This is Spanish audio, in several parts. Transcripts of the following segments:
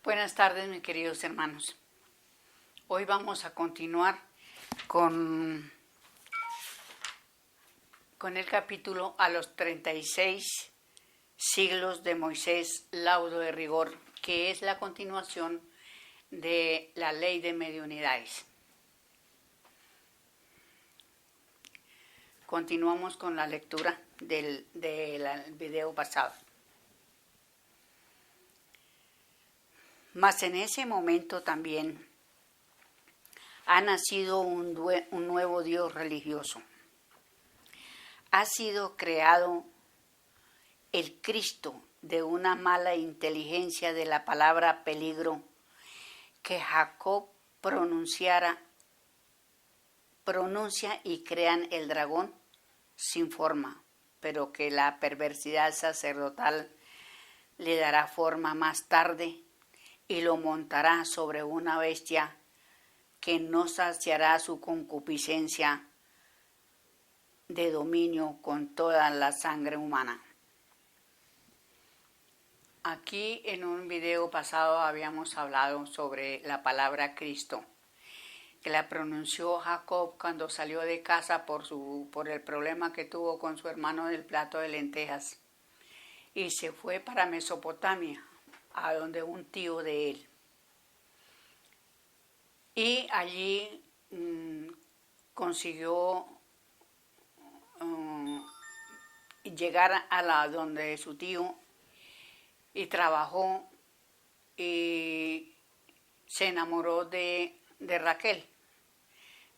Buenas tardes, mis queridos hermanos. Hoy vamos a continuar con el capítulo a los 36 siglos de Moisés, laudo de rigor, que es la continuación de la ley de mediunidades. Continuamos con la lectura del video pasado. Mas en ese momento también ha nacido un nuevo Dios religioso. Ha sido creado el Cristo de una mala inteligencia de la palabra peligro que Jacob pronuncia y crean el dragón sin forma, pero que la perversidad sacerdotal le dará forma más tarde y lo montará sobre una bestia que no saciará su concupiscencia de dominio con toda la sangre humana. Aquí en un video pasado habíamos hablado sobre la palabra Cristo, que la pronunció Jacob cuando salió de casa por el problema que tuvo con su hermano del plato de lentejas, y se fue para Mesopotamia, a donde un tío de él. Y allí consiguió llegar a donde su tío y trabajó y se enamoró de Raquel.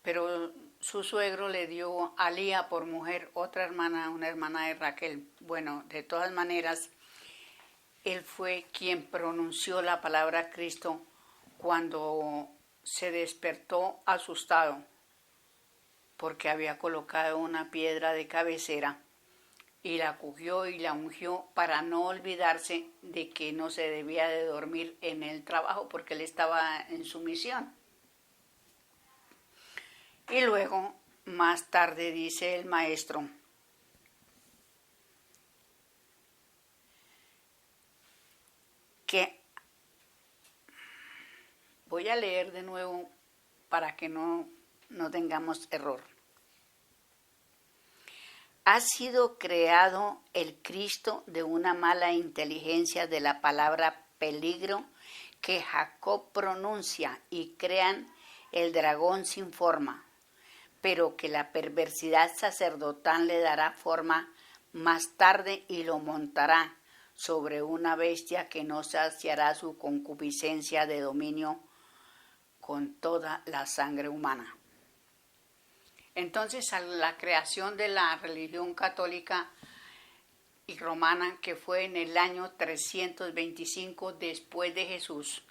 Pero su suegro le dio a Lía por mujer, otra hermana, una hermana de Raquel. Bueno, de todas maneras, él fue quien pronunció la palabra Cristo cuando se despertó asustado porque había colocado una piedra de cabecera y la cogió y la ungió para no olvidarse de que no se debía de dormir en el trabajo porque él estaba en su misión. Y luego, más tarde, dice el maestro, que voy a leer de nuevo para que no tengamos error. Ha sido creado el Cristo de una mala inteligencia de la palabra peligro que Jacob pronuncia y crean el dragón sin forma, pero que la perversidad sacerdotal le dará forma más tarde y lo montará sobre una bestia que no saciará su concupiscencia de dominio con toda la sangre humana. Entonces, a la creación de la religión católica y romana, que fue en el año 325 después de Jesús,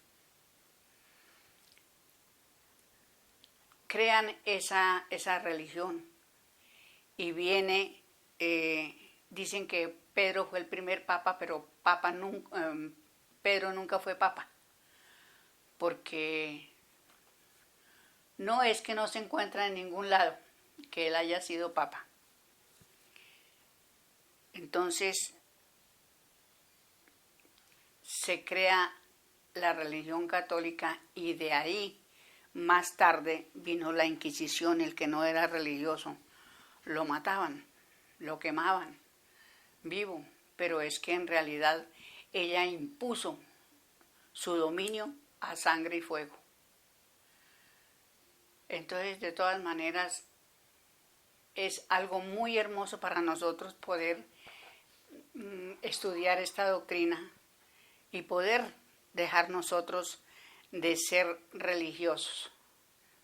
crean esa religión y viene, dicen que Pedro fue el primer papa, pero Pedro nunca fue papa, porque no es que no se encuentra en ningún lado que él haya sido papa. Entonces se crea la religión católica y de ahí más tarde vino la Inquisición. El que no era religioso lo mataban, lo quemaban vivo, pero es que en realidad ella impuso su dominio a sangre y fuego. Entonces, de todas maneras, es algo muy hermoso para nosotros poder estudiar esta doctrina y poder dejar nosotros de ser religiosos,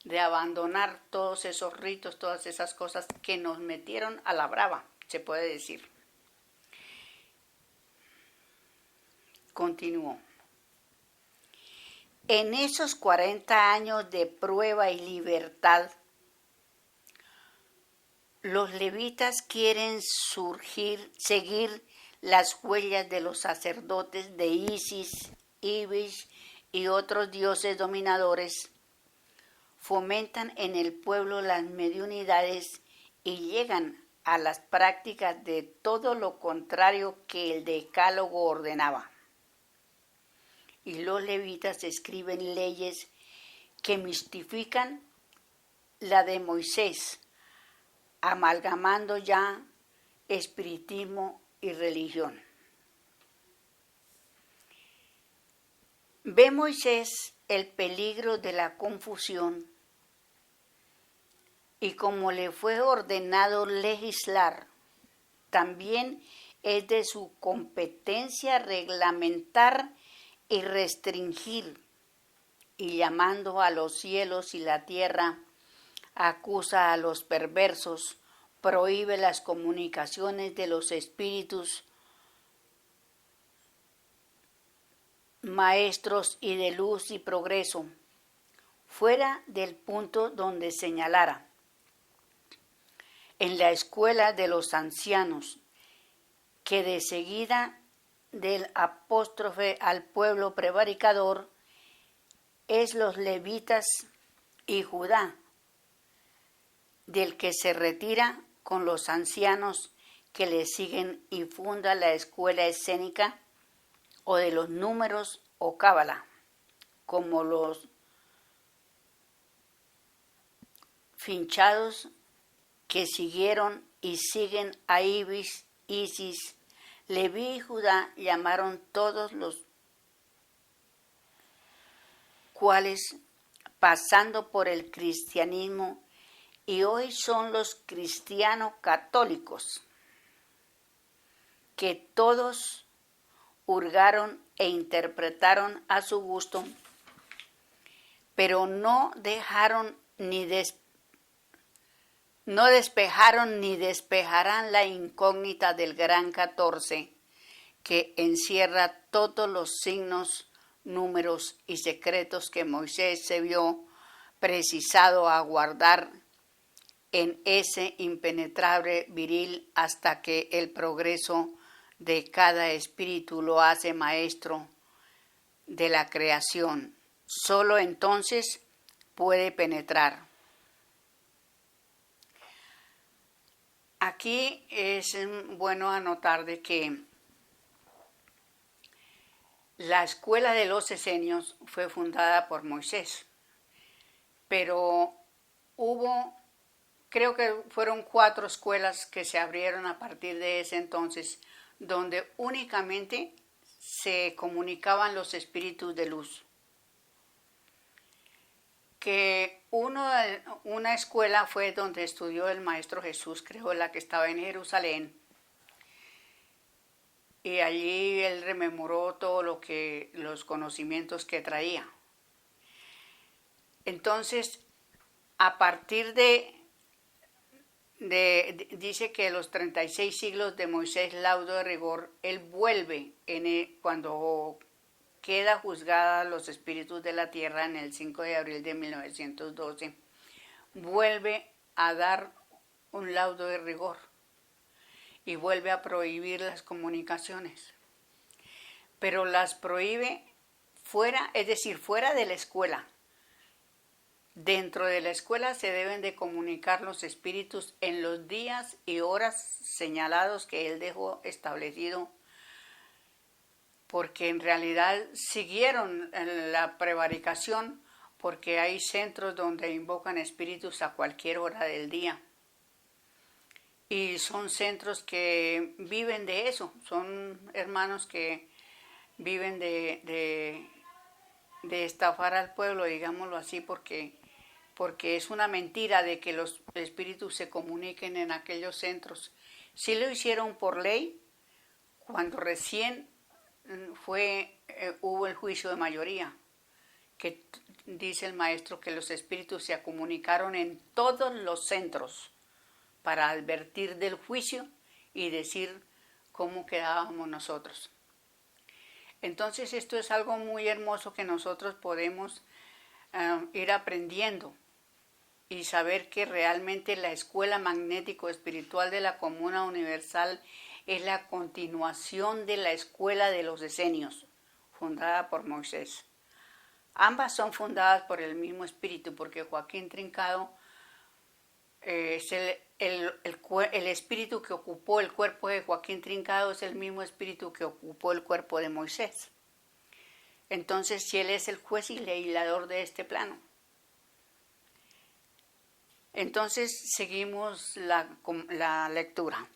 de abandonar todos esos ritos, todas esas cosas que nos metieron a la brava, se puede decir. Continúo. En esos 40 años de prueba y libertad, los levitas quieren seguir las huellas de los sacerdotes de Isis, Ibis y otros dioses dominadores, fomentan en el pueblo las mediunidades y llegan a las prácticas de todo lo contrario que el decálogo ordenaba. Y los levitas escriben leyes que mistifican la de Moisés, amalgamando ya espiritismo y religión. Ve Moisés el peligro de la confusión y como le fue ordenado legislar, también es de su competencia reglamentar y restringir, y llamando a los cielos y la tierra, acusa a los perversos, prohíbe las comunicaciones de los espíritus maestros y de luz y progreso, fuera del punto donde señalara. En la escuela de los ancianos, que de seguida del apóstrofe al pueblo prevaricador es los levitas y Judá, del que se retira con los ancianos que le siguen y funda la escuela escénica o de los números o cábala, como los finchados que siguieron y siguen a Ibis, Isis, Leví y Judá llamaron todos los cuales pasando por el cristianismo y hoy son los cristianos católicos, que todos hurgaron e interpretaron a su gusto, pero no despejaron ni despejarán la incógnita del gran 14, que encierra todos los signos, números y secretos que Moisés se vio precisado a guardar en ese impenetrable viril hasta que el progreso de cada espíritu lo hace maestro de la creación. Solo entonces puede penetrar. Aquí es bueno anotar de que la escuela de los esenios fue fundada por Moisés, pero creo que fueron 4 escuelas que se abrieron a partir de ese entonces, donde únicamente se comunicaban los espíritus de luz. Que una escuela fue donde estudió el Maestro Jesús, creo, la que estaba en Jerusalén, y allí él rememoró todo los conocimientos que traía. Entonces, a partir dice que los 36 siglos de Moisés laudo de rigor, él vuelve cuando queda juzgada los espíritus de la tierra en el 5 de abril de 1912, vuelve a dar un laudo de rigor y vuelve a prohibir las comunicaciones, pero las prohíbe fuera, es decir, fuera de la escuela. Dentro de la escuela se deben de comunicar los espíritus en los días y horas señalados que él dejó establecido, porque en realidad siguieron la prevaricación, porque hay centros donde invocan espíritus a cualquier hora del día. Y son centros que viven de eso, son hermanos que viven de estafar al pueblo, digámoslo así, porque es una mentira de que los espíritus se comuniquen en aquellos centros. Sí lo hicieron por ley, cuando recién hubo el juicio de mayoría, que dice el maestro que los espíritus se comunicaron en todos los centros para advertir del juicio y decir cómo quedábamos nosotros. Entonces esto es algo muy hermoso que nosotros podemos ir aprendiendo y saber que realmente la escuela magnético-espiritual de la Comuna Universal es la continuación de la escuela de los esenios, fundada por Moisés. Ambas son fundadas por el mismo espíritu, porque Joaquín Trincado es el espíritu que ocupó el cuerpo de Joaquín Trincado, es el mismo espíritu que ocupó el cuerpo de Moisés. Entonces, si él es el juez y legislador de este plano. Entonces, seguimos la lectura.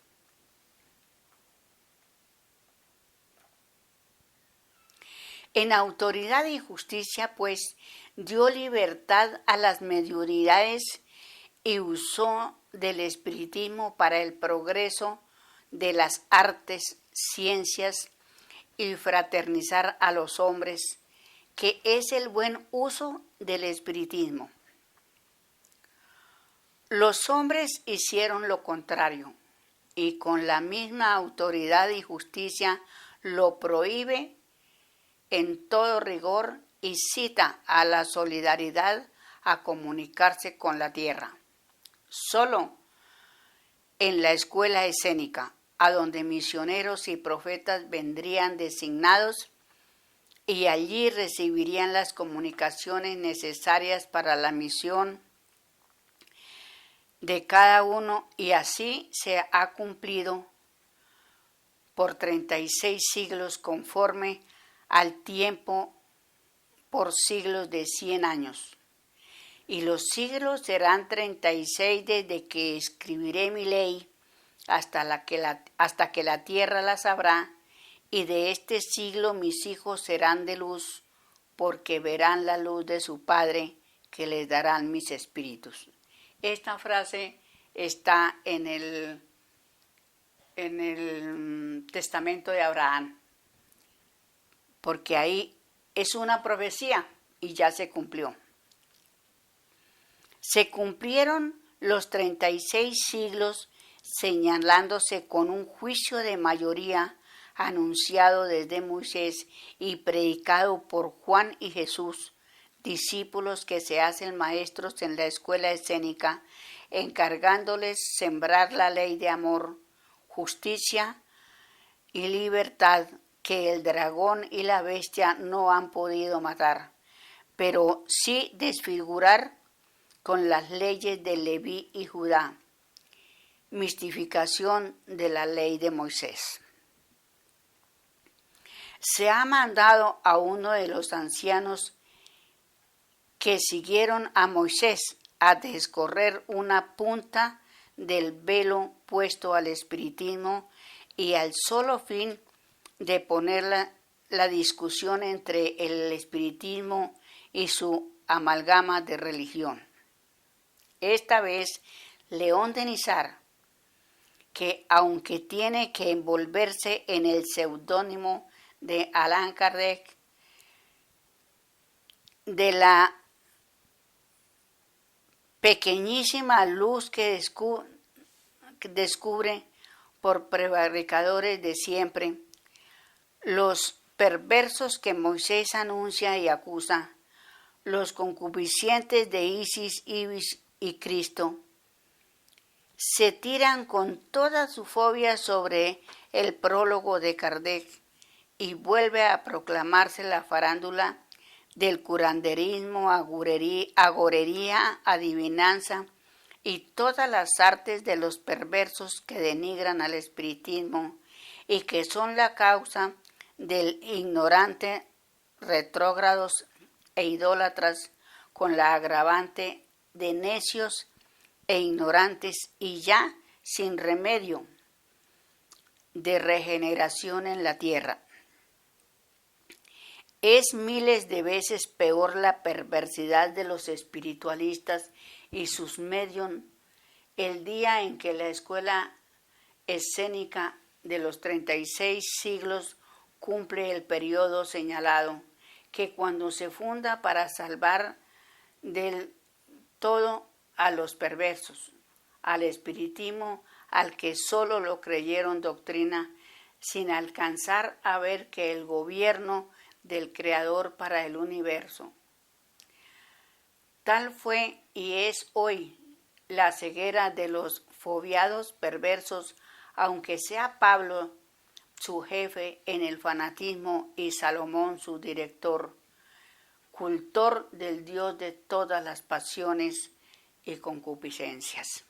En autoridad y justicia, pues, dio libertad a las mediocridades y usó del espiritismo para el progreso de las artes, ciencias y fraternizar a los hombres, que es el buen uso del espiritismo. Los hombres hicieron lo contrario, y con la misma autoridad y justicia lo prohíbe en todo rigor y cita a la solidaridad a comunicarse con la tierra. Solo en la escuela escénica, a donde misioneros y profetas vendrían designados y allí recibirían las comunicaciones necesarias para la misión de cada uno, y así se ha cumplido por 36 siglos conforme al tiempo por siglos de 100 años. Y los siglos serán 36 desde que escribiré mi ley hasta que la tierra la sabrá, y de este siglo mis hijos serán de luz, porque verán la luz de su Padre, que les darán mis espíritus. Esta frase está en el testamento de Abraham, porque ahí es una profecía y ya se cumplió. Se cumplieron los 36 siglos señalándose con un juicio de mayoría anunciado desde Moisés y predicado por Juan y Jesús, discípulos que se hacen maestros en la escuela escénica, encargándoles sembrar la ley de amor, justicia y libertad que el dragón y la bestia no han podido matar, pero sí desfigurar con las leyes de Leví y Judá, mistificación de la ley de Moisés. Se ha mandado a uno de los ancianos que siguieron a Moisés a descorrer una punta del velo puesto al espiritismo y al solo fin de poner la discusión entre el espiritismo y su amalgama de religión. Esta vez, León de Nizar, que aunque tiene que envolverse en el seudónimo de Allan Kardec, de la pequeñísima luz que descubre por prevaricadores de siempre, los perversos que Moisés anuncia y acusa, los concupiscentes de Isis, Ibis y Cristo, se tiran con toda su fobia sobre el prólogo de Kardec y vuelve a proclamarse la farándula del curanderismo, agorería, adivinanza y todas las artes de los perversos que denigran al espiritismo y que son la causa del ignorante, retrógrados e idólatras, con la agravante de necios e ignorantes y ya sin remedio de regeneración en la tierra. Es miles de veces peor la perversidad de los espiritualistas y sus medios el día en que la escuela escénica de los 36 siglos cumple el periodo señalado, que cuando se funda para salvar del todo a los perversos, al espiritismo, al que solo lo creyeron doctrina, sin alcanzar a ver que el gobierno del Creador para el universo. Tal fue y es hoy la ceguera de los fobiados perversos, aunque sea Pablo su jefe en el fanatismo y Salomón su director, cultor del Dios de todas las pasiones y concupiscencias.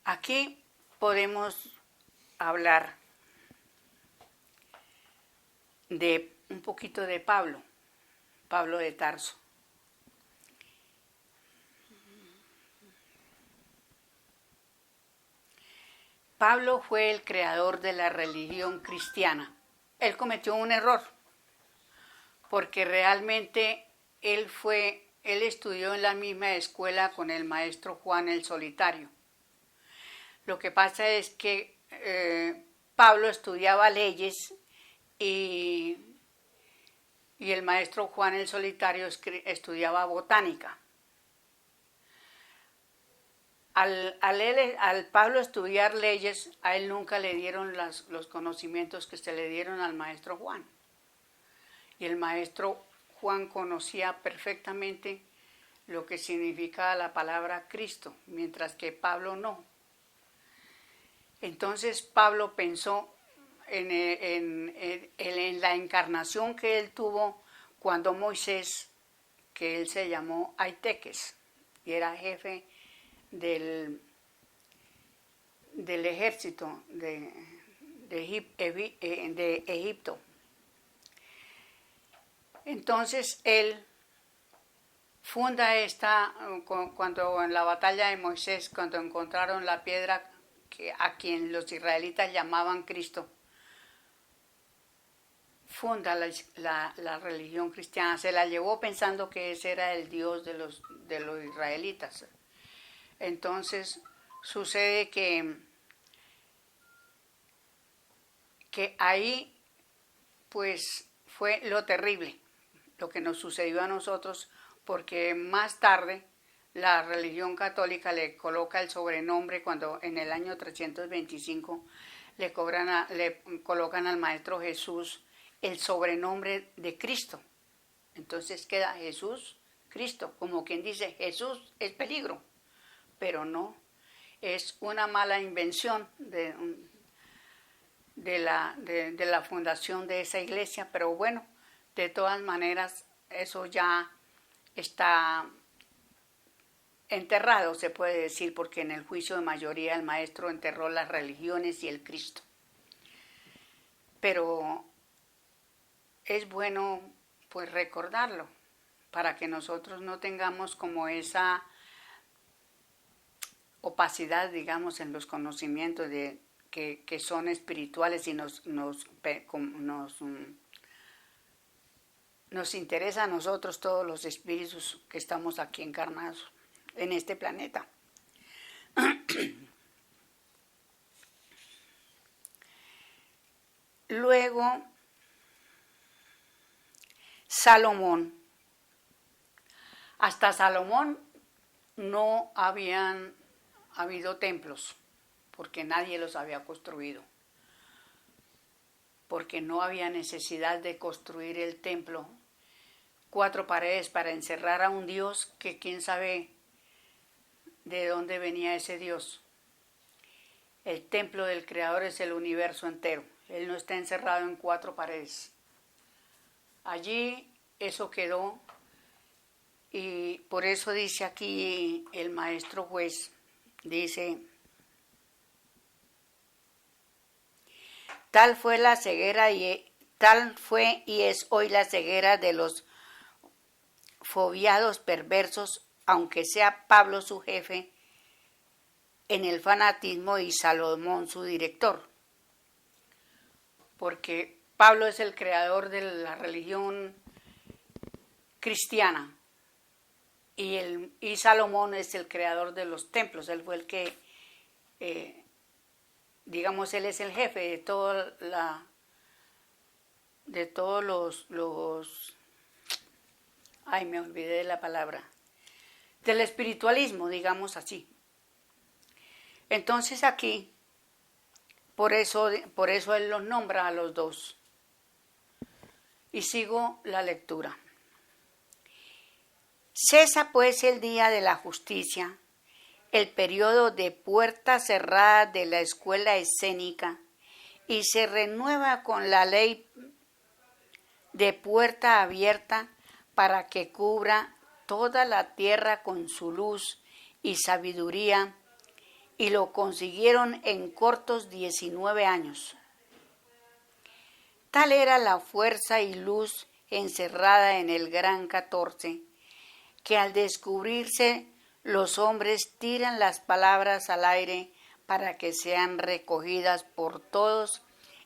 Aquí podemos hablar de un poquito de Pablo de Tarso. Pablo fue el creador de la religión cristiana. Él cometió un error, porque realmente él estudió en la misma escuela con el maestro Juan el Solitario. Lo que pasa es que Pablo estudiaba leyes y el maestro Juan el Solitario estudiaba botánica. Al Pablo estudiar leyes, a él nunca le dieron los conocimientos que se le dieron al maestro Juan. Y el maestro Juan conocía perfectamente lo que significa la palabra Cristo, mientras que Pablo no. Entonces Pablo pensó en la encarnación que él tuvo cuando Moisés, que él se llamó Aiteques, y era jefe del ejército de Egipto. Entonces él funda cuando en la batalla de Moisés, cuando encontraron la piedra a quien los israelitas llamaban Cristo, funda la religión cristiana. Se la llevó pensando que ese era el Dios de los israelitas. Entonces sucede que ahí pues fue lo terrible, lo que nos sucedió a nosotros, porque más tarde la religión católica le coloca el sobrenombre, cuando en el año 325 le colocan al Maestro Jesús el sobrenombre de Cristo. Entonces queda Jesús, Cristo, como quien dice Jesús es peligro, pero no, es una mala invención de la fundación de esa iglesia, pero bueno, de todas maneras eso ya está enterrado, se puede decir, porque en el juicio de mayoría el maestro enterró las religiones y el Cristo. Pero es bueno pues recordarlo, para que nosotros no tengamos como esa opacidad, digamos, en los conocimientos que son espirituales y nos interesa a nosotros, todos los espíritus que estamos aquí encarnados en este planeta. Luego, Salomón. Hasta Salomón no habían habido templos, porque nadie los había construido, porque no había necesidad de construir el templo, 4 paredes para encerrar a un Dios que quién sabe de dónde venía ese Dios. El templo del Creador es el universo entero, Él no está encerrado en 4 paredes. Allí eso quedó, y por eso dice aquí el maestro juez, dice: tal fue y es hoy la ceguera de los fobiados perversos, aunque sea Pablo su jefe en el fanatismo y Salomón su director. Porque Pablo es el creador de la religión cristiana y Salomón es el creador de los templos. Él fue el que, digamos, él es el jefe de todos los ay, me olvidé de la palabra, del espiritualismo, digamos así. Entonces aquí, por eso él los nombra a los dos. Y sigo la lectura. Cesa pues el día de la justicia el periodo de puerta cerrada de la escuela escénica y se renueva con la ley de puerta abierta para que cubra toda la tierra con su luz y sabiduría, y lo consiguieron en cortos 19 años. Tal era la fuerza y luz encerrada en el Gran 14, que al descubrirse los hombres tiran las palabras al aire para que sean recogidas por todos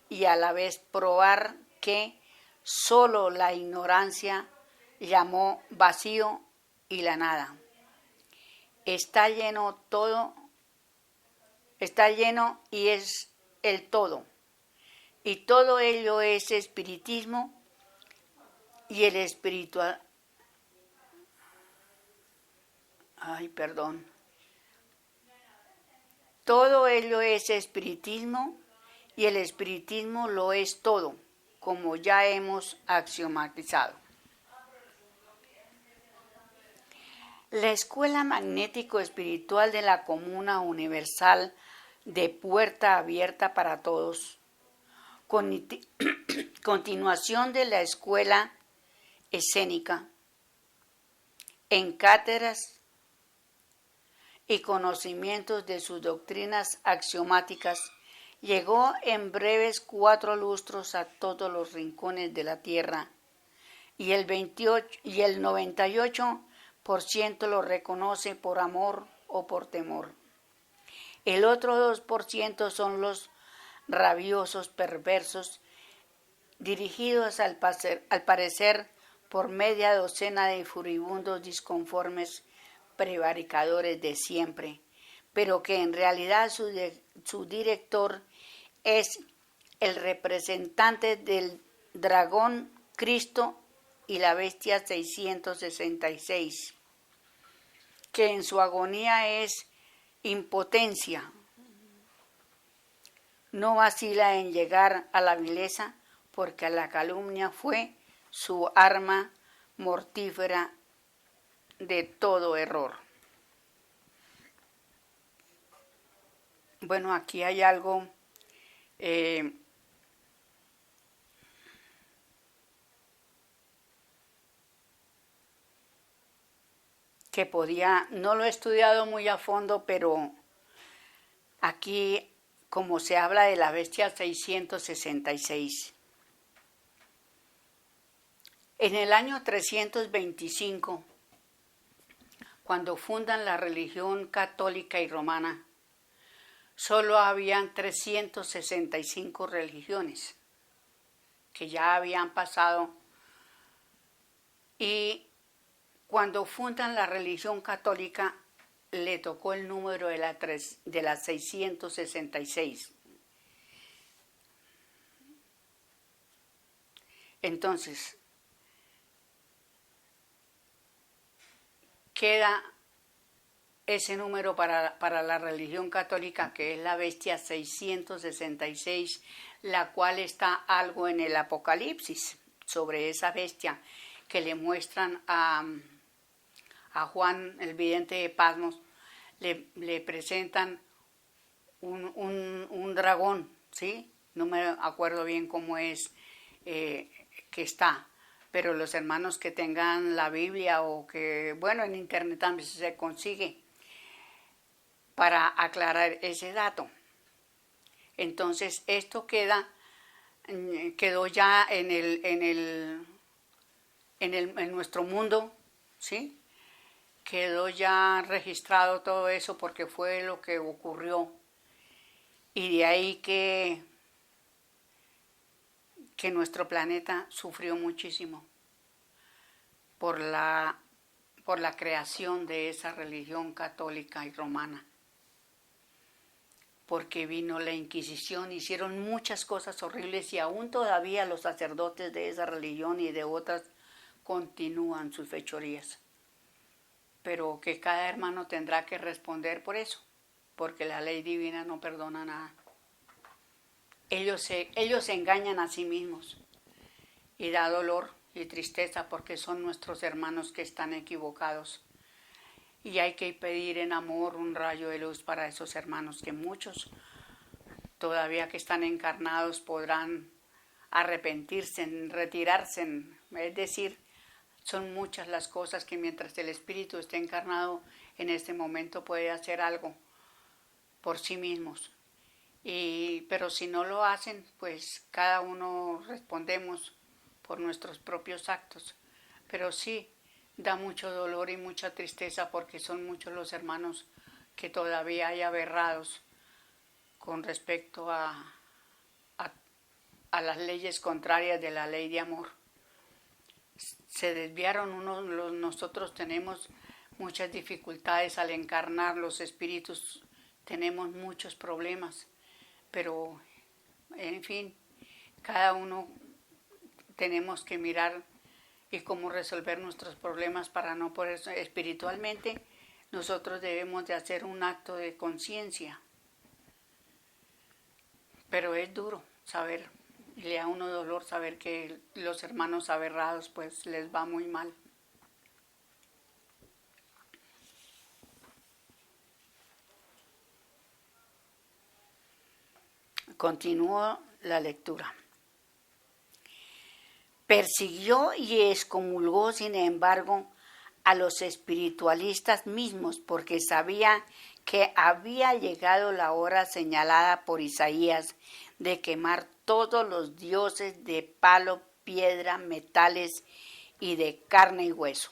y a la vez probar que solo la ignorancia llamó vacío y la nada. Está lleno y es el todo. Y todo ello es espiritismo y el espiritual. Todo ello es espiritismo y el espiritismo lo es todo, como ya hemos axiomatizado. La escuela magnético-espiritual de la Comuna Universal de Puerta Abierta para Todos, continuación de la escuela escénica, en cátedras y conocimientos de sus doctrinas axiomáticas, llegó en breves 4 lustros a todos los rincones de la tierra, y el 98% lo reconoce por amor o por temor. El otro 2% son los rabiosos perversos, dirigidos al parecer por media docena de furibundos disconformes prevaricadores de siempre, pero que en realidad su director es el representante del dragón Cristo y la bestia 666, que en su agonía es impotencia. No vacila en llegar a la vileza, porque la calumnia fue su arma mortífera de todo error. Bueno, aquí hay algo que no lo he estudiado muy a fondo, pero aquí, como se habla de la bestia 666, en el año 325, cuando fundan la religión católica y romana, solo habían 365 religiones que ya habían pasado, y cuando fundan la religión católica le tocó el número de la 666. Entonces, queda ese número para la religión católica, que es la bestia 666, la cual está algo en el Apocalipsis sobre esa bestia, que le muestran a Juan, el vidente de Patmos, le presentan un dragón, ¿sí? No me acuerdo bien cómo es que está, pero los hermanos que tengan la Biblia o que, bueno, en internet también se consigue para aclarar ese dato. Entonces, esto quedó ya en nuestro mundo, ¿sí? Quedó ya registrado todo eso porque fue lo que ocurrió. Y de ahí que nuestro planeta sufrió muchísimo por la creación de esa religión católica y romana. Porque vino la Inquisición, hicieron muchas cosas horribles y aún todavía los sacerdotes de esa religión y de otras continúan sus fechorías. Pero que cada hermano tendrá que responder por eso, porque la ley divina no perdona nada. Ellos se engañan a sí mismos y da dolor y tristeza porque son nuestros hermanos que están equivocados. y hay que pedir en amor un rayo de luz para esos hermanos, que muchos todavía que están encarnados podrán arrepentirse, retirarse, es decir, son muchas las cosas que mientras el espíritu esté encarnado en este momento puede hacer algo por sí mismos. Pero si no lo hacen, pues cada uno respondemos por nuestros propios actos. Pero sí, da mucho dolor y mucha tristeza porque son muchos los hermanos que todavía hay aberrados con respecto a las leyes contrarias de la ley de amor. Se desviaron nosotros tenemos muchas dificultades al encarnar, los espíritus tenemos muchos problemas, pero en fin, cada uno tenemos que mirar y cómo resolver nuestros problemas para no por eso espiritualmente nosotros debemos de hacer un acto de conciencia, pero es duro saber, y le da a uno dolor saber que los hermanos aberrados pues les va muy mal. Continúo la lectura. Persiguió y excomulgó, sin embargo, a los espiritualistas mismos, porque sabía que había llegado la hora señalada por Isaías de quemar todos los dioses de palo, piedra, metales y de carne y hueso.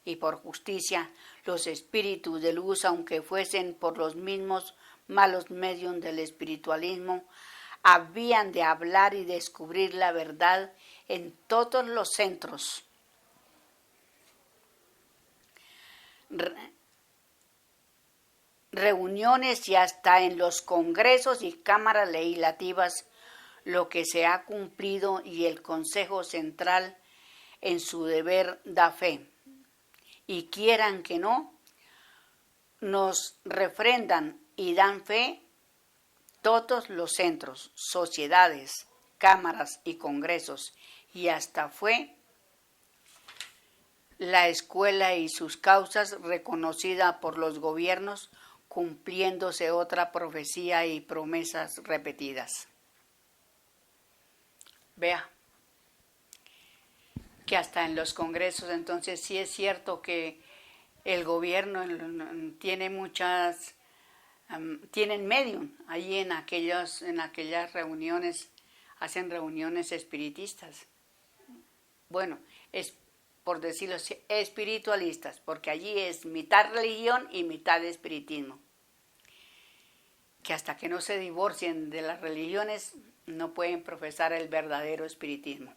Y por justicia, los espíritus de luz, aunque fuesen por los mismos malos medios del espiritualismo, habían de hablar y descubrir la verdad en todos los centros. Reuniones y hasta en los congresos y cámaras legislativas, lo que se ha cumplido, y el Consejo Central en su deber da fe. Y quieran que no, nos refrendan y dan fe todos los centros, sociedades, cámaras y congresos, y hasta fue la escuela y sus causas reconocida por los gobiernos, cumpliéndose otra profecía y promesas repetidas. Vea que hasta en los congresos, entonces sí es cierto que el gobierno tiene tienen medium allí en aquellas reuniones, hacen reuniones espiritistas. Bueno, es por decirlo así, espiritualistas, porque allí es mitad religión y mitad espiritismo. Que hasta que no se divorcien de las religiones no pueden profesar el verdadero espiritismo.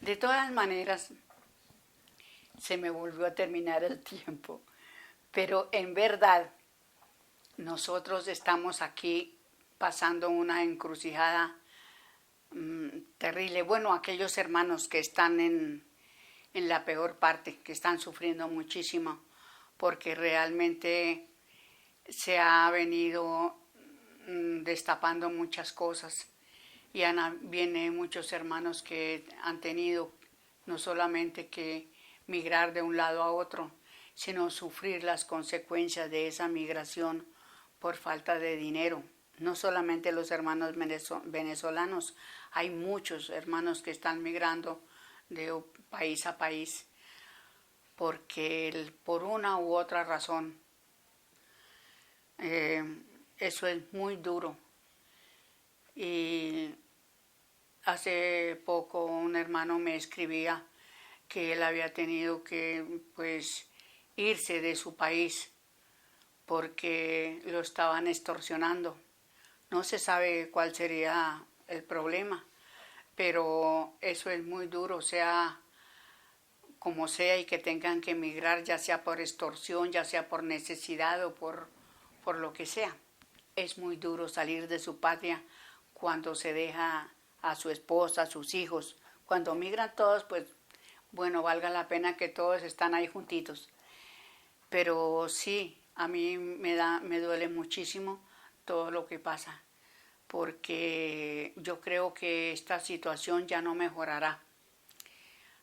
De todas maneras, se me volvió a terminar el tiempo, pero en verdad nosotros estamos aquí pasando una encrucijada terrible. Bueno, aquellos hermanos que están en la peor parte, que están sufriendo muchísimo, porque realmente se ha venido destapando muchas cosas y viene muchos hermanos que han tenido no solamente que migrar de un lado a otro, sino sufrir las consecuencias de esa migración por falta de dinero. No solamente los hermanos venezolanos, hay muchos hermanos que están migrando de país a país porque por una u otra razón eso es muy duro. Y hace poco un hermano me escribía que él había tenido que pues irse de su país porque lo estaban extorsionando. No se sabe cuál sería el problema, pero eso es muy duro, sea como sea, y que tengan que emigrar, ya sea por extorsión, ya sea por necesidad o por lo que sea. Es muy duro salir de su patria cuando se deja a su esposa, a sus hijos. Cuando migran todos, pues bueno, valga la pena que todos están ahí juntitos. Pero sí, a mí me duele muchísimo todo lo que pasa, porque yo creo que esta situación ya no mejorará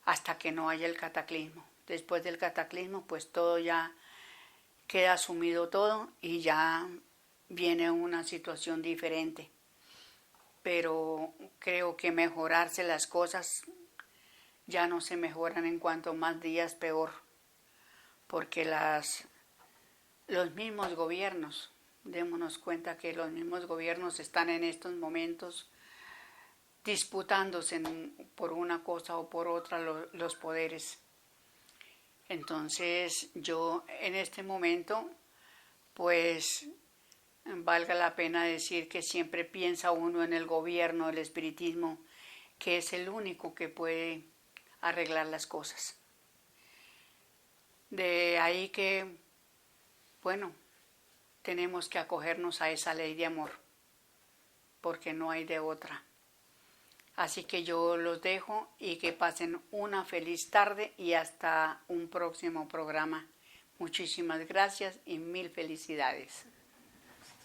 hasta que no haya el cataclismo. después del cataclismo, pues todo ya queda sumido todo y ya viene una situación diferente. Pero creo que mejorarse las cosas ya no se mejoran, en cuanto más días peor, porque los mismos gobiernos, démonos cuenta que los mismos gobiernos están en estos momentos disputándose por una cosa o por otra los poderes. Entonces yo en este momento, pues valga la pena decir que siempre piensa uno en el gobierno, el espiritismo, que es el único que puede arreglar las cosas. De ahí que, bueno, tenemos que acogernos a esa ley de amor, porque no hay de otra. Así que yo los dejo y que pasen una feliz tarde y hasta un próximo programa. Muchísimas gracias y mil felicidades.